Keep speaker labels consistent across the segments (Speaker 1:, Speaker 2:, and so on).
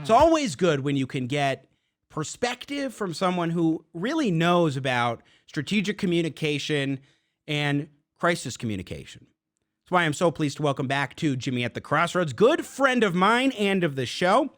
Speaker 1: It's always good when you can get perspective from someone who really knows about strategic communication and crisis communication. That's why I'm so pleased to welcome back to Jimmy at the Crossroads, good friend of mine and of the show,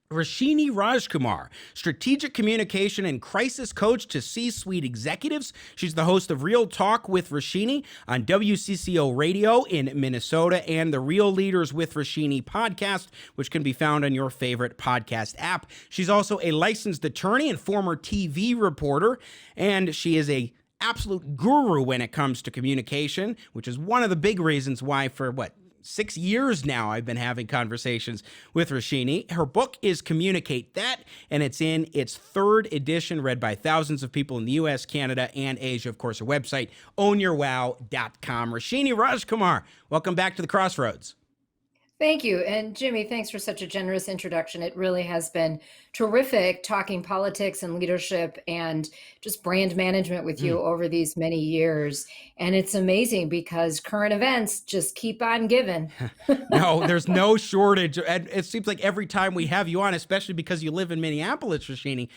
Speaker 1: Roshini Rajkumar, strategic communication and crisis coach to C-suite executives. She's the host of Real Talk with Roshini on WCCO Radio in Minnesota and the Real Leaders with Roshini podcast, which can be found on your favorite podcast app. She's also a licensed attorney and former TV reporter, and she is a absolute guru when it comes to communication, which is one of the big reasons why for 6 years now I've been having conversations with Roshini. Her book is Communicate That, and it's in its 3rd edition, read by thousands of people in the U.S., Canada, and Asia. Of course, her website, ownyourwow.com. Roshini Rajkumar, welcome back to the Crossroads.
Speaker 2: Thank you. And Jimmy, thanks for such a generous introduction. It really has been terrific talking politics and leadership and just brand management with you over these many years. And it's amazing because current events just keep on giving.
Speaker 1: No, there's no shortage. And it seems like every time we have you on, especially because you live in Minneapolis, Roshini,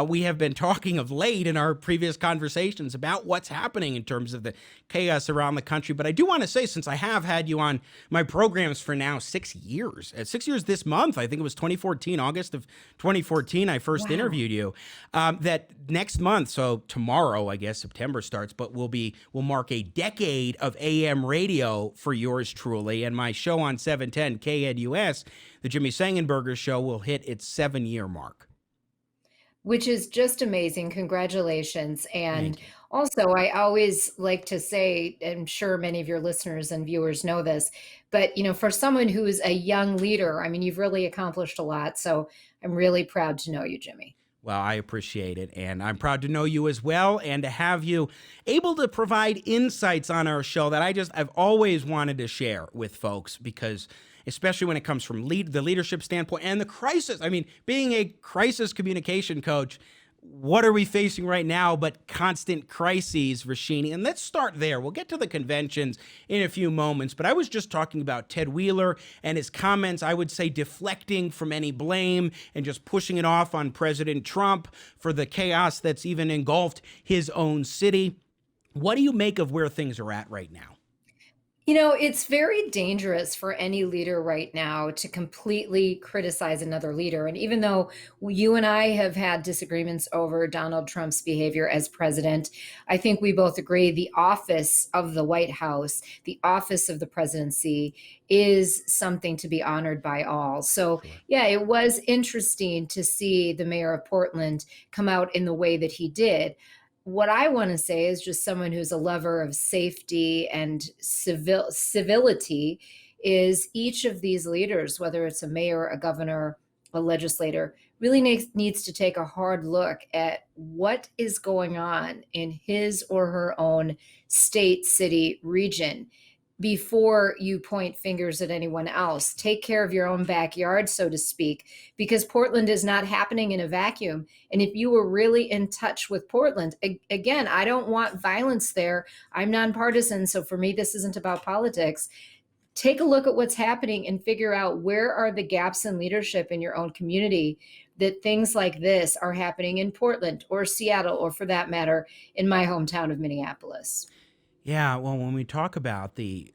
Speaker 1: we have been talking of late in our previous conversations about what's happening in terms of the chaos around the country. But I do want to say, since I have had you on my programs for now 6 years, 6 years this month, I think it was 2014, August of 2014, I first interviewed you, that next month, so tomorrow, I guess September starts, but we'll mark a decade of AM radio for yours truly. And my show on 710 KNUS, the Jimmy Sengenberger Show, will hit its 7-year mark.
Speaker 2: Which is just amazing. Congratulations. And also, I always like to say, I'm sure many of your listeners and viewers know this, but for someone who is a young leader, I mean, you've really accomplished a lot. So I'm really proud to know you, Jimmy.
Speaker 1: Well, I appreciate it, and I'm proud to know you as well, and to have you able to provide insights on our show that I've always wanted to share with folks, because especially when it comes from the leadership standpoint and the crisis. I mean, being a crisis communication coach, what are we facing right now but constant crises, Roshini? And let's start there. We'll get to the conventions in a few moments, but I was just talking about Ted Wheeler and his comments, I would say, deflecting from any blame and just pushing it off on President Trump for the chaos that's even engulfed his own city. What do you make of where things are at right now?
Speaker 2: It's very dangerous for any leader right now to completely criticize another leader. And even though you and I have had disagreements over Donald Trump's behavior as president, I think we both agree the office of the White House, the office of the presidency, is something to be honored by all. So, yeah, it was interesting to see the mayor of Portland come out in the way that he did. What I want to say is, just someone who's a lover of safety and civility, is each of these leaders, whether it's a mayor, a governor, a legislator, really needs to take a hard look at what is going on in his or her own state, city, region before you point fingers at anyone else. Take care of your own backyard, so to speak, because Portland is not happening in a vacuum. And if you were really in touch with Portland, again, I don't want violence there. I'm nonpartisan, so for me, this isn't about politics. Take a look at what's happening and figure out where are the gaps in leadership in your own community that things like this are happening in Portland or Seattle, or for that matter, in my hometown of Minneapolis.
Speaker 1: Yeah, well, when we talk about the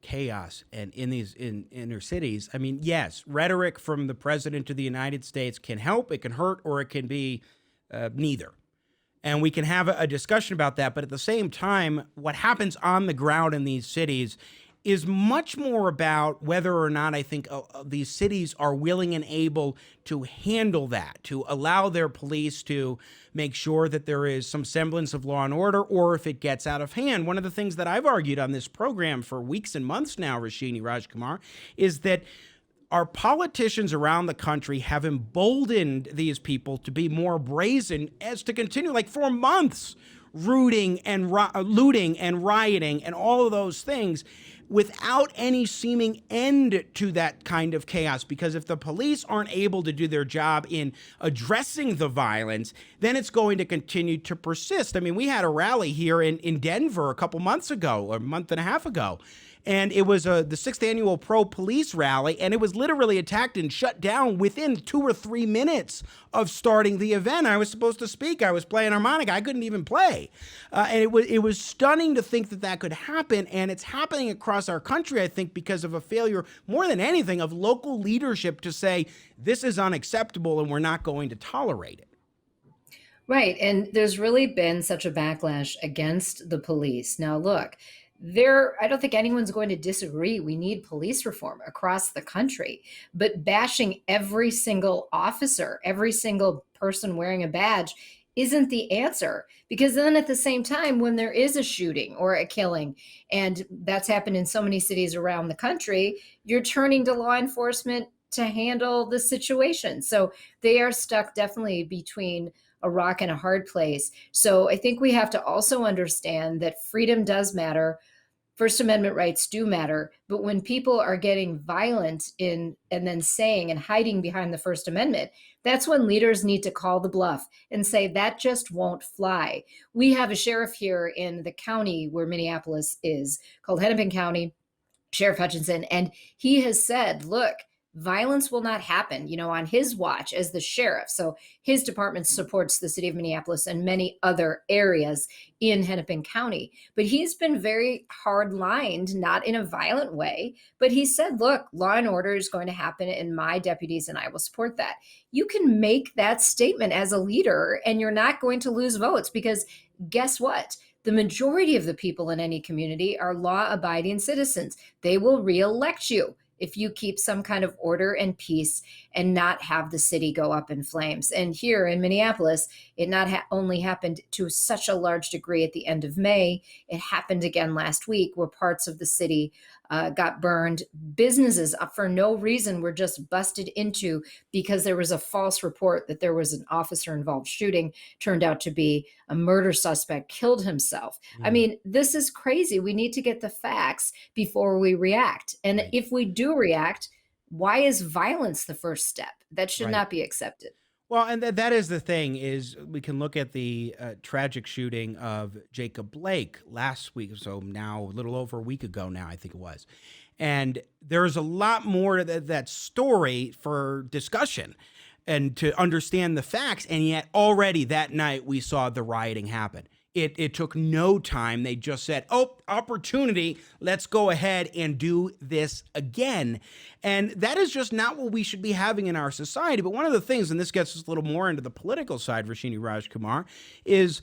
Speaker 1: chaos and in these inner cities, I mean, yes, rhetoric from the president of the United States can help, it can hurt, or it can be neither. And we can have a discussion about that. But at the same time, what happens on the ground in these cities is much more about whether or not I think these cities are willing and able to handle that, to allow their police to make sure that there is some semblance of law and order, or if it gets out of hand. One of the things that I've argued on this program for weeks and months now, Roshini Rajkumar, is that our politicians around the country have emboldened these people to be more brazen, as to continue, like for months, looting and rioting and all of those things, without any seeming end to that kind of chaos. Because if the police aren't able to do their job in addressing the violence, then it's going to continue to persist. I mean, we had a rally here in Denver a couple months ago, or a month and a half ago, and it was the 6th annual pro police rally, and it was literally attacked and shut down within 2 or 3 minutes of starting the event. I was supposed to speak. I was playing harmonica. I couldn't even play, and it was stunning to think that that could happen, and it's happening across our country. I think because of a failure, more than anything, of local leadership to say this is unacceptable and we're not going to tolerate it.
Speaker 2: Right. And there's really been such a backlash against the police. Now, look, I don't think anyone's going to disagree. We need police reform across the country, but bashing every single officer, every single person wearing a badge isn't the answer. Because then at the same time, when there is a shooting or a killing, and that's happened in so many cities around the country, you're turning to law enforcement to handle the situation. So they are stuck definitely between a rock and a hard place. So I think we have to also understand that freedom does matter. First Amendment rights do matter, but when people are getting violent in and then saying and hiding behind the First Amendment, that's when leaders need to call the bluff and say that just won't fly. We have a sheriff here in the county where Minneapolis is, called Hennepin County, Sheriff Hutchinson, and he has said, look, violence will not happen, on his watch as the sheriff. So his department supports the city of Minneapolis and many other areas in Hennepin County. But he's been very hard lined, not in a violent way, but he said, look, law and order is going to happen in my deputies and I will support that. You can make that statement as a leader and you're not going to lose votes because guess what? The majority of the people in any community are law-abiding citizens. They will reelect you if you keep some kind of order and peace and not have the city go up in flames. And here in Minneapolis, it not only happened to such a large degree at the end of May, it happened again last week where parts of the city got burned. Businesses for no reason were just busted into because there was a false report that there was an officer involved shooting. Turned out to be a murder suspect killed himself. I mean, this is crazy. We need to get the facts before we react. And
Speaker 1: Right.
Speaker 2: if we do react, why is violence the first step? That should
Speaker 1: Right.
Speaker 2: not be accepted.
Speaker 1: Well, and that is the thing is we can look at the tragic shooting of Jacob Blake last week, so now a little over a week ago now, I think it was. And there's a lot more to that story for discussion and to understand the facts. And yet already that night we saw the rioting happen. It took no time. They just said, oh, opportunity, let's go ahead and do this again. And that is just not what we should be having in our society. But one of the things, and this gets us a little more into the political side, Roshini Rajkumar, is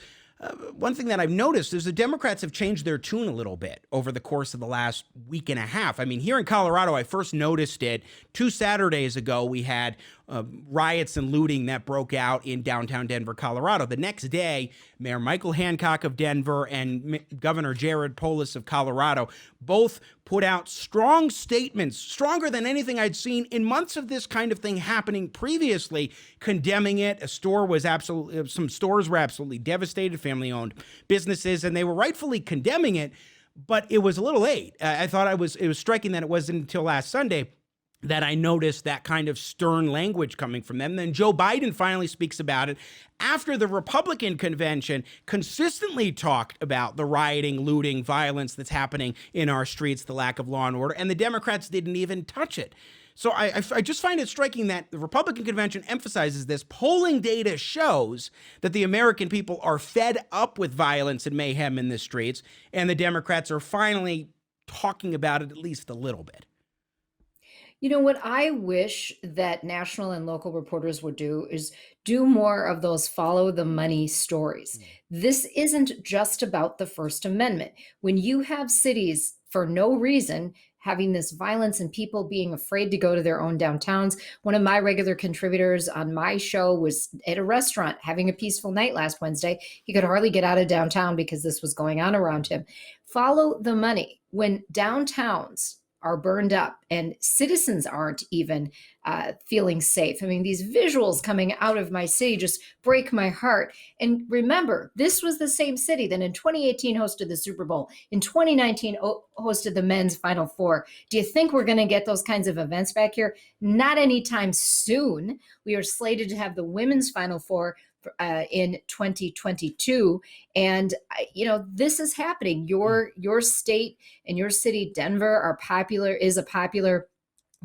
Speaker 1: one thing that I've noticed is the Democrats have changed their tune a little bit over the course of the last week and a half. I mean, here in Colorado, I first noticed it 2 Saturdays ago. We had riots and looting that broke out in downtown Denver, Colorado. The next day, Mayor Michael Hancock of Denver and Governor Jared Polis of Colorado both put out strong statements, stronger than anything I'd seen in months of this kind of thing happening previously, condemning it. Some stores were absolutely devastated, family-owned businesses, and they were rightfully condemning it. But it was a little late. I thought it was striking that it wasn't until last Sunday that I noticed that kind of stern language coming from them. Then Joe Biden finally speaks about it after the Republican convention consistently talked about the rioting, looting, violence that's happening in our streets, the lack of law and order, and the Democrats didn't even touch it. So I just find it striking that the Republican convention emphasizes this. Polling data shows that the American people are fed up with violence and mayhem in the streets, and the Democrats are finally talking about it at least a little bit.
Speaker 2: What I wish that national and local reporters would do is do more of those follow the money stories. This isn't just about the First Amendment. When you have cities for no reason having this violence and people being afraid to go to their own downtowns. One of my regular contributors on my show was at a restaurant having a peaceful night last Wednesday. He could hardly get out of downtown because this was going on around him. Follow the money. When downtowns are burned up and citizens aren't even feeling safe. I mean, these visuals coming out of my city just break my heart. And remember, this was the same city that in 2018 hosted the Super Bowl, in 2019 hosted the men's Final Four. Do you think we're going to get those kinds of events back here? Not anytime soon. We are slated to have the women's Final Four in 2022. And this is happening.
Speaker 1: Mm.
Speaker 2: Your state and your city, Denver, is a popular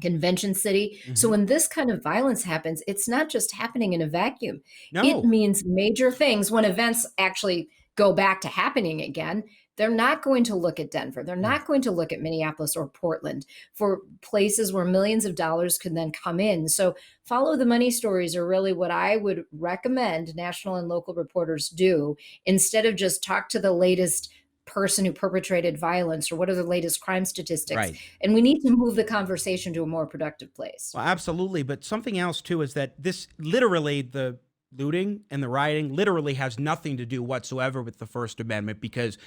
Speaker 2: convention city. So
Speaker 1: Hmm.
Speaker 2: when this kind of violence happens, it's not just happening in a vacuum. It
Speaker 1: No.
Speaker 2: means major things. When events actually go back to happening again, they're not going to look at Denver. They're
Speaker 1: Mm.
Speaker 2: not going to look at Minneapolis or Portland for places where millions of dollars could then come in. So follow the money stories are really what I would recommend national and local reporters do, instead of just talk to the latest person who perpetrated violence or what are the latest crime statistics.
Speaker 1: Right.
Speaker 2: And we need to move the conversation to a more productive place.
Speaker 1: Well, absolutely. But something else too is that this literally, the looting and the rioting literally has nothing to do whatsoever with the First Amendment, because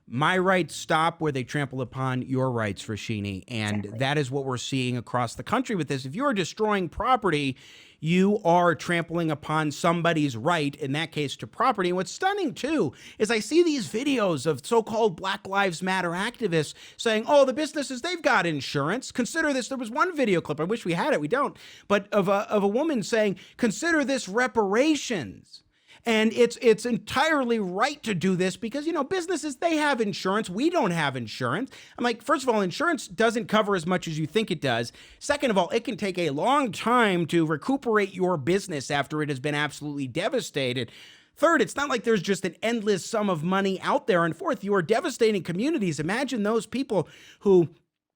Speaker 1: my rights stop where they trample upon your rights, Roshini. And
Speaker 2: Exactly.
Speaker 1: that is what we're seeing across the country with this. If you are destroying property, you are trampling upon somebody's right, in that case, to property. And what's stunning, too, is I see these videos of so-called Black Lives Matter activists saying, oh, the businesses, they've got insurance. Consider this. There was one video clip, I wish we had it, we don't, but of a woman saying, consider this reparations. And it's entirely right to do this because, businesses, they have insurance. We don't have insurance. I'm like, first of all, insurance doesn't cover as much as you think it does. Second of all, it can take a long time to recuperate your business after it has been absolutely devastated. Third, it's not like there's just an endless sum of money out there. And fourth, you are devastating communities. Imagine those people who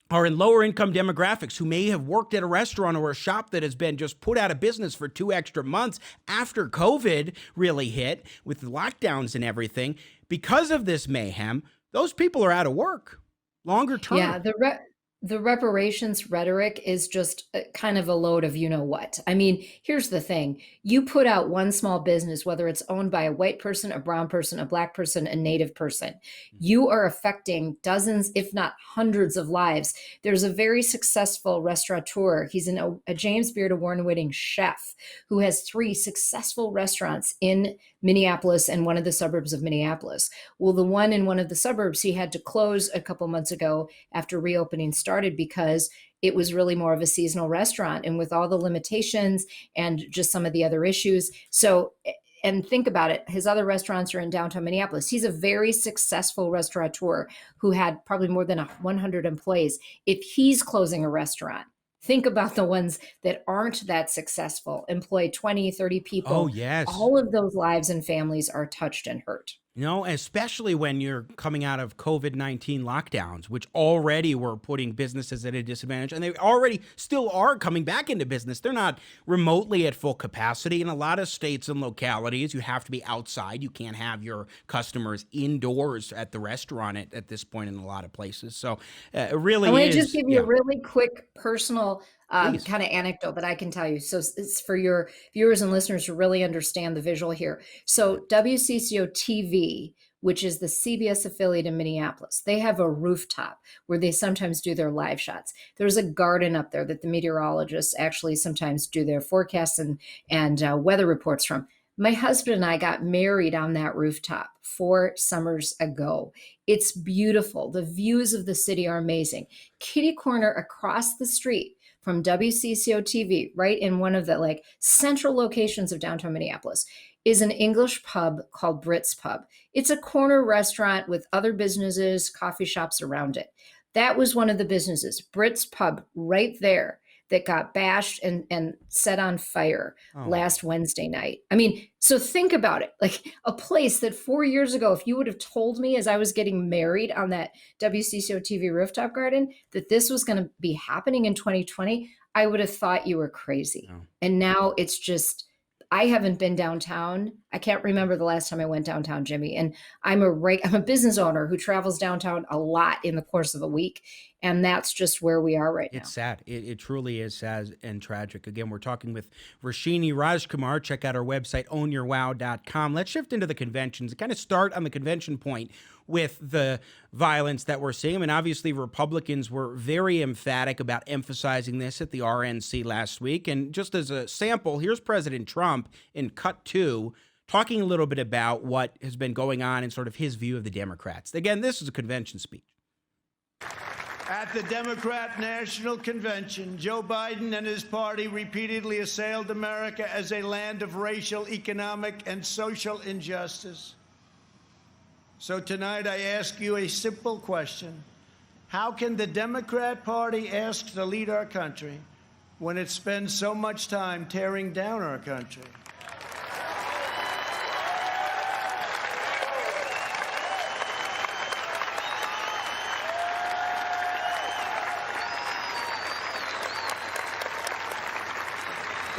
Speaker 1: are in lower income demographics, who may have worked at a restaurant or a shop that has been just put out of business for 2 extra months after COVID really hit with the lockdowns and everything. Because of this mayhem, those people are out of work longer term.
Speaker 2: Yeah, the reparations rhetoric is just kind of a load of what. I mean, here's the thing. You put out one small business, whether it's owned by a white person, a brown person, a black person, a native person, you are affecting dozens, if not hundreds of lives. There's a very successful restaurateur. He's a James Beard award-winning chef who has 3 successful restaurants in Minneapolis and one of the suburbs of Minneapolis. Well, the one in one of the suburbs, he had to close a couple months ago after reopening started because it was really more of a seasonal restaurant, and with all the limitations and just some of the other issues. So, and think about it, his other restaurants are in downtown Minneapolis. He's a very successful restaurateur who had probably more than 100 employees. If he's closing a restaurant, think about the ones that aren't that successful, employ 20, 30
Speaker 1: Oh,
Speaker 2: people.
Speaker 1: yes.
Speaker 2: All of those lives and families are touched and hurt.
Speaker 1: Especially when you're coming out of COVID-19 lockdowns, which already were putting businesses at a disadvantage, and they already still are coming back into business. They're not remotely at full capacity. In a lot of states and localities, you have to be outside. You can't have your customers indoors at the restaurant at this point in a lot of places. So it really
Speaker 2: I want
Speaker 1: is.
Speaker 2: to just give you a really quick personal
Speaker 1: Please.
Speaker 2: kind of anecdote that I can tell you. So it's for your viewers and listeners to really understand the visual here. So WCCO TV, which is the CBS affiliate in Minneapolis, they have a rooftop where they sometimes do their live shots. There's a garden up there that the meteorologists actually sometimes do their forecasts and weather reports from. My husband and I got married on that rooftop 4 summers ago. It's beautiful. The views of the city are amazing. Kitty corner across the street from WCCO TV, right in one of the central locations of downtown Minneapolis, is an English pub called Brits Pub. It's a corner restaurant with other businesses, coffee shops around it. That was one of the businesses, Brits Pub, right there, that got bashed and set on fire last Wednesday night. I mean, so think about it. Like a place that 4 years ago, if you would have told me as I was getting married on that WCCO TV rooftop garden that this was going to be happening in 2020, I would have thought you were crazy.
Speaker 1: No.
Speaker 2: And now it's just, I haven't been downtown. I can't remember the last time I went downtown, Jimmy. And I'm a business owner who travels downtown a lot in the course of a week. And that's just where we are right now.
Speaker 1: It's sad. It truly is sad and tragic. Again, we're talking with Roshini Rajkumar. Check out our website, ownyourwow.com. Let's shift into the conventions and kind of start on the convention point with the violence that we're seeing. And obviously, Republicans were very emphatic about emphasizing this at the RNC last week. And just as a sample, here's President Trump in cut 2 talking a little bit about what has been going on and sort of his view of the Democrats. Again, this is a convention speech.
Speaker 3: At the Democrat National Convention, Joe Biden and his party repeatedly assailed America as a land of racial, economic, and social injustice. So tonight I ask you a simple question. How can the Democrat Party ask to lead our country when it spends so much time tearing down our country?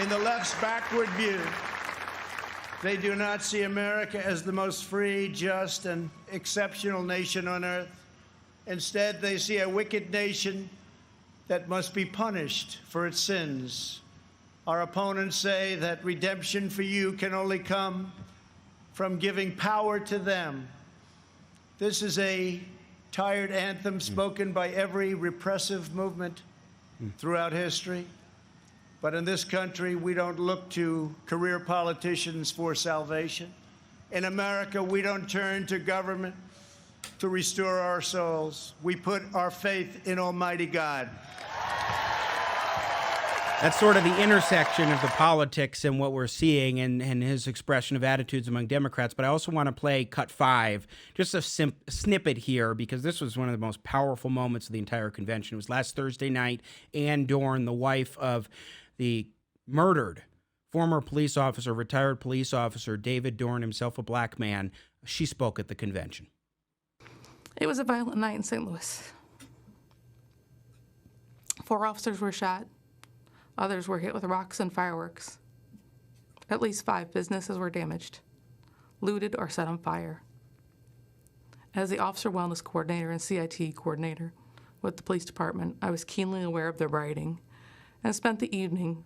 Speaker 3: In the left's backward view, they do not see America as the most free, just, and exceptional nation on earth. Instead, they see a wicked nation that must be punished for its sins. Our opponents say that redemption for you can only come from giving power to them. This is a tired anthem spoken by every repressive movement throughout history. But in this country, we don't look to career politicians for salvation. In America, we don't turn to government to restore our souls. We put our faith in Almighty God.
Speaker 1: That's sort of the intersection of the politics and what we're seeing and his expression of attitudes among Democrats. But I also want to play cut 5, just a snippet here, because this was one of the most powerful moments of the entire convention. It was last Thursday night. Ann Dorn, the wife of the murdered former police officer, retired police officer David Dorn, himself a black man, she spoke at the convention.
Speaker 4: It was a violent night in St. Louis. 4 officers were shot. Others were hit with rocks and fireworks. At least 5 businesses were damaged, looted, or set on fire. As the Officer Wellness Coordinator and CIT Coordinator with the police department, I was keenly aware of the rioting and spent the evening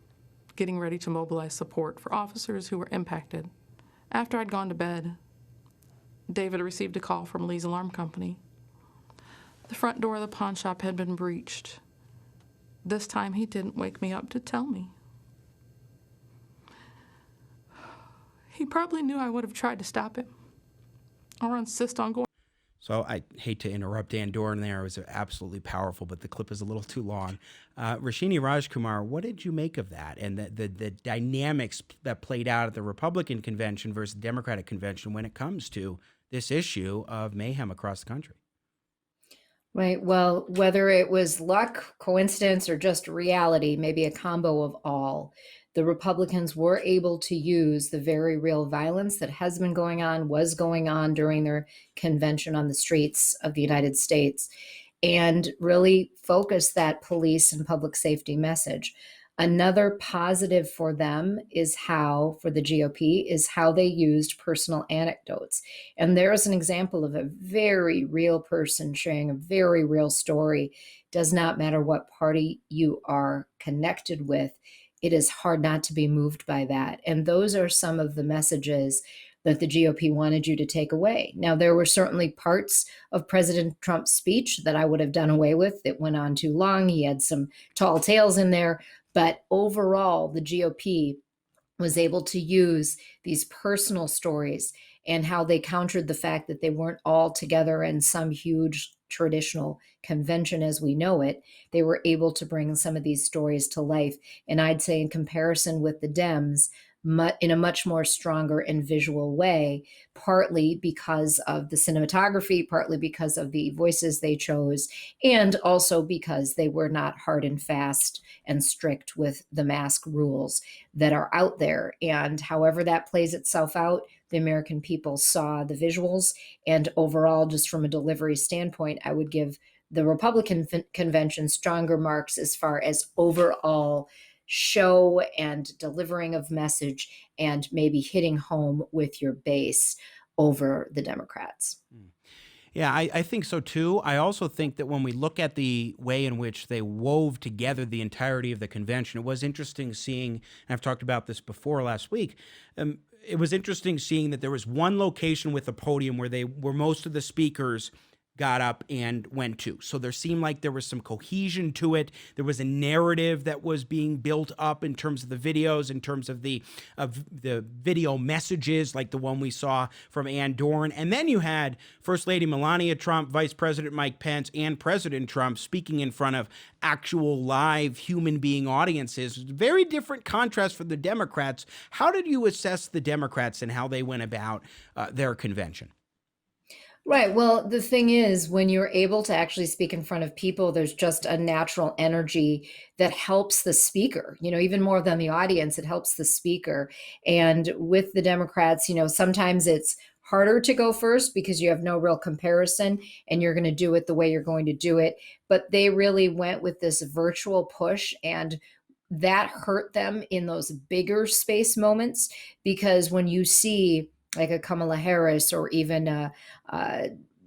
Speaker 4: getting ready to mobilize support for officers who were impacted. After I'd gone to bed, David received a call from Lee's Alarm Company. The front door of the pawn shop had been breached. This time he didn't wake me up to tell me. He probably knew I would have tried to stop him or insist on going.
Speaker 1: So I hate to interrupt Ann Dorn there. It was absolutely powerful, but the clip is a little too long. Roshini Rajkumar, what did you make of that and the dynamics that played out at the Republican convention versus the Democratic convention when it comes to this issue of mayhem across the country?
Speaker 2: Right. Well, whether it was luck, coincidence, or just reality, maybe a combo of all, the Republicans were able to use the very real violence that has been going on, was going on during their convention on the streets of the United States, and really focus that police and public safety message. Another positive for them is how, for the GOP, is how they used personal anecdotes. And there's an example of a very real person sharing a very real story. Does not matter what party you are connected with. It is hard not to be moved by that. And those are some of the messages that the GOP wanted you to take away. Now, there were certainly parts of President Trump's speech that I would have done away with. It went on too long. He had some tall tales in there. But overall, the GOP was able to use these personal stories and how they countered the fact that they weren't all together in some huge traditional convention as we know it. They were able to bring some of these stories to life. And I'd say in comparison with the Dems, in a much more stronger and visual way, partly because of the cinematography, partly because of the voices they chose, and also because they were not hard and fast and strict with the mask rules that are out there. And however that plays itself out, the American people saw the visuals. And overall, just from a delivery standpoint, I would give the Republican convention stronger marks as far as overall show and delivering of message and maybe hitting home with your base over the Democrats.
Speaker 1: Yeah, I think so too. I also think that when we look at the way in which they wove together the entirety of the convention, it was interesting seeing, and I've talked about this before last week, it was interesting seeing that there was one location with a podium where most of the speakers got up and went to. So there seemed like there was some cohesion to it. There was a narrative that was being built up in terms of the videos, in terms of the video messages, like the one we saw from Ann Dorn. And then you had First Lady Melania Trump, Vice President Mike Pence, and President Trump speaking in front of actual live human being audiences. Very different contrast for the Democrats. How did you assess the Democrats and how they went about their convention?
Speaker 2: Right. Well, the thing is, when you're able to actually speak in front of people, there's just a natural energy that helps the speaker, even more than the audience, it helps the speaker. And with the Democrats, sometimes it's harder to go first because you have no real comparison and you're going to do it the way you're going to do it. But they really went with this virtual push, and that hurt them in those bigger space moments, because when you see like a Kamala Harris or even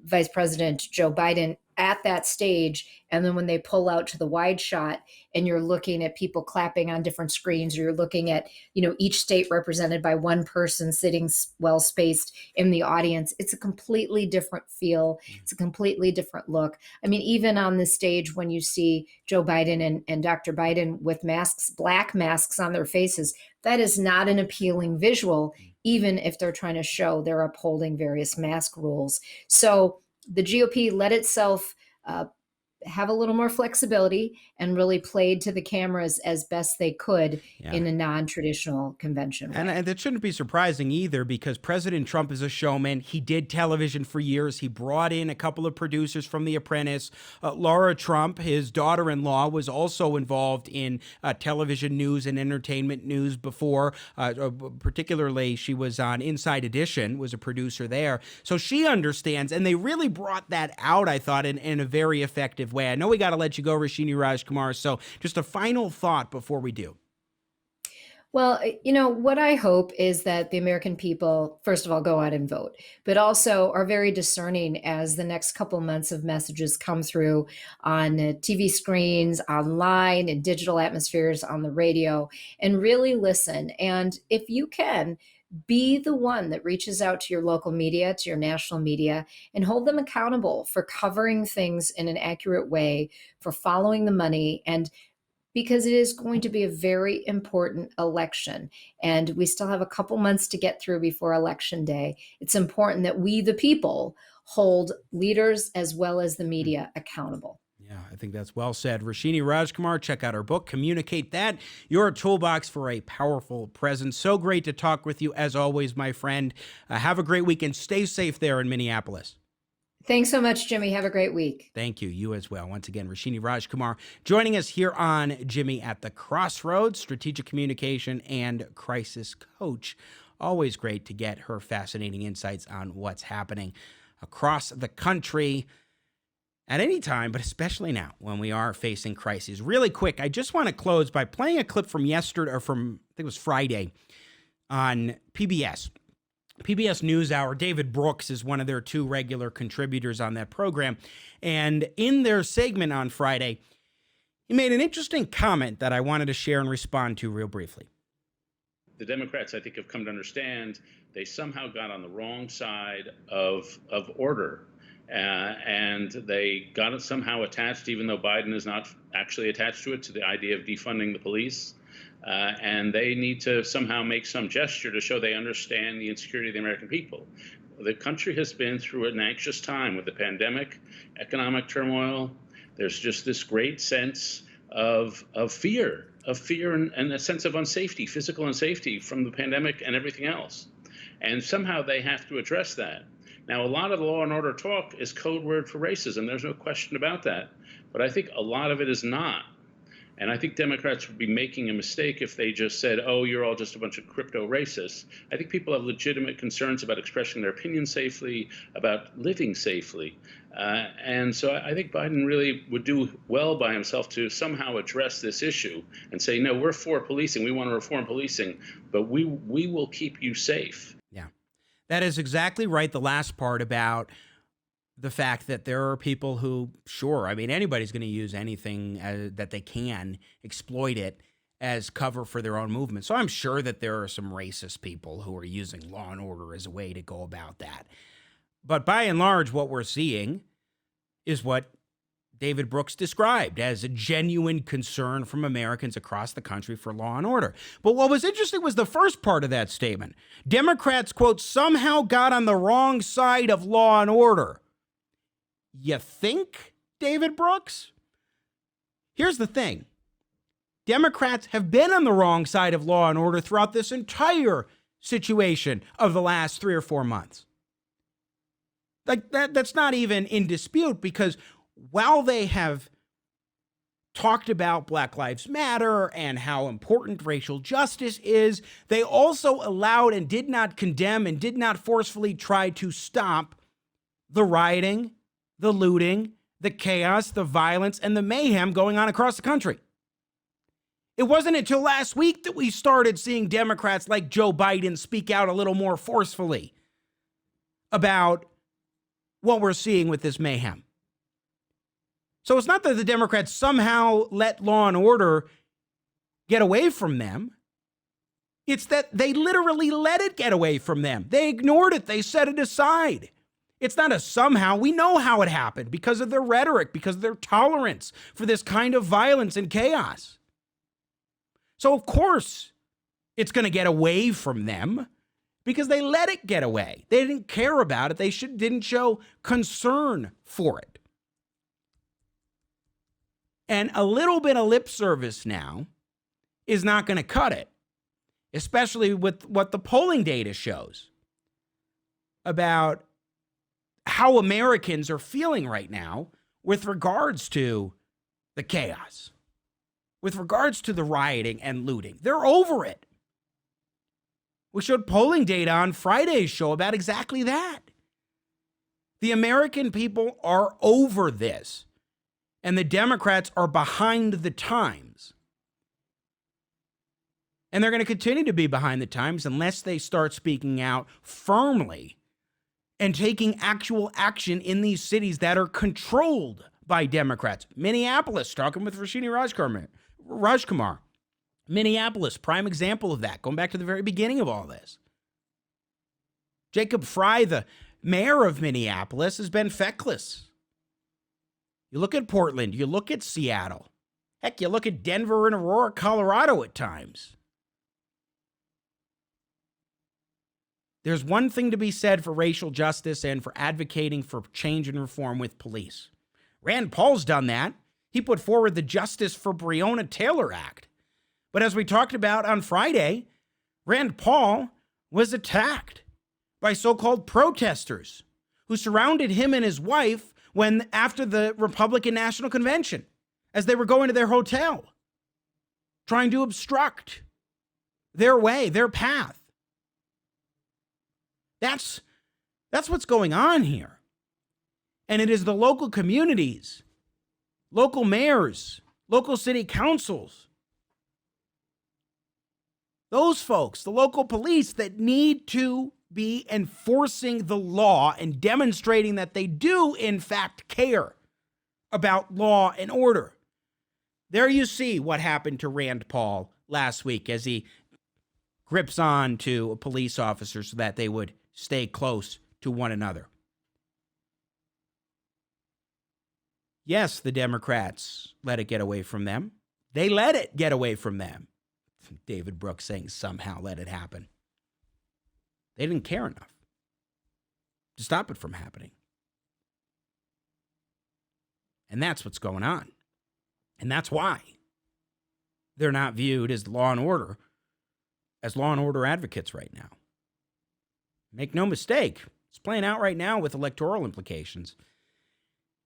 Speaker 2: Vice President Joe Biden at that stage, and then when they pull out to the wide shot and you're looking at people clapping on different screens, or you're looking at each state represented by one person sitting well spaced in the audience, it's a completely different feel. It's a completely different look. I mean, even on the stage, when you see Joe Biden and Dr. Biden with masks, black masks on their faces, that is not an appealing visual, even if they're trying to show they're upholding various mask rules. So the GOP let itself have a little more flexibility and really played to the cameras as best they could in a non-traditional convention way.
Speaker 1: And that shouldn't be surprising either, because President Trump is a showman. He did television for years. He brought in a couple of producers from The Apprentice. Laura Trump, his daughter-in-law, was also involved in television news and entertainment news before. Particularly, she was on Inside Edition, was a producer there. So she understands, and they really brought that out, I thought, in a very effective way. I know we got to let you go, Roshini Rajkumar. So just a final thought before we do.
Speaker 2: Well, what I hope is that the American people, first of all, go out and vote, but also are very discerning as the next couple months of messages come through on TV screens, online, in digital atmospheres, on the radio, and really listen. And if you can, be the one that reaches out to your local media, to your national media, and hold them accountable for covering things in an accurate way, for following the money, and because it is going to be a very important election. And we still have a couple months to get through before Election Day. It's important that we, the people, hold leaders as well as the media accountable.
Speaker 1: Yeah, I think that's well said. Roshini Rajkumar, check out her book, Communicate That, Your Toolbox for a Powerful Presence. So great to talk with you, as always, my friend. Have a great weekend. Stay safe there in Minneapolis.
Speaker 2: Thanks so much, Jimmy. Have a great week.
Speaker 1: Thank you. You as well. Once again, Roshini Rajkumar joining us here on Jimmy at the Crossroads, strategic communication and crisis coach. Always great to get her fascinating insights on what's happening across the country at any time, but especially now when we are facing crises. Really quick, I just want to close by playing a clip from yesterday, or from, I think it was Friday, on PBS. PBS NewsHour. David Brooks is one of their two regular contributors on that program. And in their segment on Friday, he made an interesting comment that I wanted to share and respond to real briefly.
Speaker 5: The Democrats, I think, have come to understand they somehow got on the wrong side of order. And they got it somehow attached, even though Biden is not actually attached to it, to the idea of defunding the police. And they need to somehow make some gesture to show they understand the insecurity of the American people. The country has been through an anxious time with the pandemic, economic turmoil. There's just this great sense of fear and a sense of unsafety, physical unsafety from the pandemic and everything else. And somehow they have to address that. Now, a lot of the law and order talk is code word for racism. There's no question about that. But I think a lot of it is not. And I think Democrats would be making a mistake if they just said, oh, you're all just a bunch of crypto racists. I think people have legitimate concerns about expressing their opinions safely, about living safely. And so I think Biden really would do well by himself to somehow address this issue and say, no, we're for policing. We want to reform policing, but we will keep you safe.
Speaker 1: Yeah, that is exactly right. The last part about the fact that there are people who, sure, I mean, anybody's going to use anything that they can, exploit it as cover for their own movement. So I'm sure that there are some racist people who are using law and order as a way to go about that. But by and large, what we're seeing is what David Brooks described as a genuine concern from Americans across the country for law and order. But what was interesting was the first part of that statement. Democrats, quote, somehow got on the wrong side of law and order. You think, David Brooks? Here's the thing. Democrats have been on the wrong side of law and order throughout this entire situation of the last 3 or 4 months. Like that's not even in dispute, because while they have talked about Black Lives Matter and how important racial justice is, they also allowed and did not condemn and did not forcefully try to stop the rioting, the looting, the chaos, the violence, and the mayhem going on across the country. It wasn't until last week that we started seeing Democrats like Joe Biden speak out a little more forcefully about what we're seeing with this mayhem. So it's not that the Democrats somehow let law and order get away from them. It's that they literally let it get away from them. They ignored it. They set it aside. It's not a somehow. We know how it happened because of their rhetoric, because of their tolerance for this kind of violence and chaos. So, of course, it's going to get away from them because they let it get away. They didn't care about it. They didn't show concern for it. And a little bit of lip service now is not going to cut it, especially with what the polling data shows about how Americans are feeling right now with regards to the chaos, with regards to the rioting and looting. They're over it. We showed polling data on Friday's show about exactly that. The American people are over this, and the Democrats are behind the times. And they're going to continue to be behind the times unless they start speaking out firmly and taking actual action in these cities that are controlled by Democrats. Minneapolis, talking with Roshini Rajkumar. Minneapolis, prime example of that, going back to the very beginning of all this. Jacob Frey, the mayor of Minneapolis, has been feckless. You look at Portland, you look at Seattle. Heck, you look at Denver and Aurora, Colorado at times. There's one thing to be said for racial justice and for advocating for change and reform with police. Rand Paul's done that. He put forward the Justice for Breonna Taylor Act. But as we talked about on Friday, Rand Paul was attacked by so-called protesters who surrounded him and his wife after the Republican National Convention, as they were going to their hotel, trying to obstruct their way, their path. That's what's going on here. And it is the local communities, local mayors, local city councils, those folks, the local police that need to be enforcing the law and demonstrating that they do, in fact, care about law and order. There you see what happened to Rand Paul last week as he grips on to a police officer so that they would stay close to one another. Yes, the Democrats let it get away from them. They let it get away from them. David Brooks saying somehow let it happen. They didn't care enough to stop it from happening. And that's what's going on. And that's why they're not viewed as law and order advocates right now. Make no mistake, it's playing out right now with electoral implications.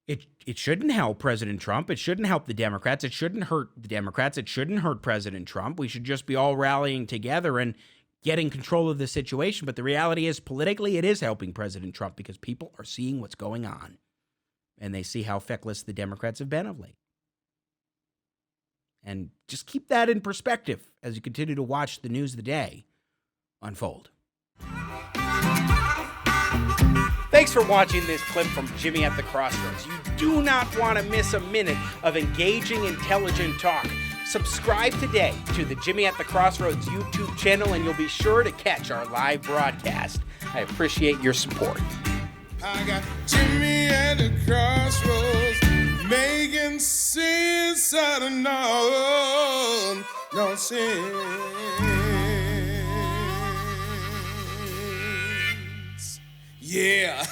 Speaker 1: It shouldn't help President Trump. It shouldn't help the Democrats. It shouldn't hurt the Democrats. It shouldn't hurt President Trump. We should just be all rallying together and getting control of the situation. But the reality is, politically, it is helping President Trump because people are seeing what's going on. And they see how feckless the Democrats have been of late. And just keep that in perspective as you continue to watch the news of the day unfold. Thanks for watching this clip from Jimmy at the Crossroads. You do not want to miss a minute of engaging, intelligent talk. Subscribe today to the Jimmy at the Crossroads YouTube channel, and you'll be sure to catch our live broadcast. I appreciate your support.
Speaker 6: I got Jimmy at the crossroads, making sense out of no sense. Yeah.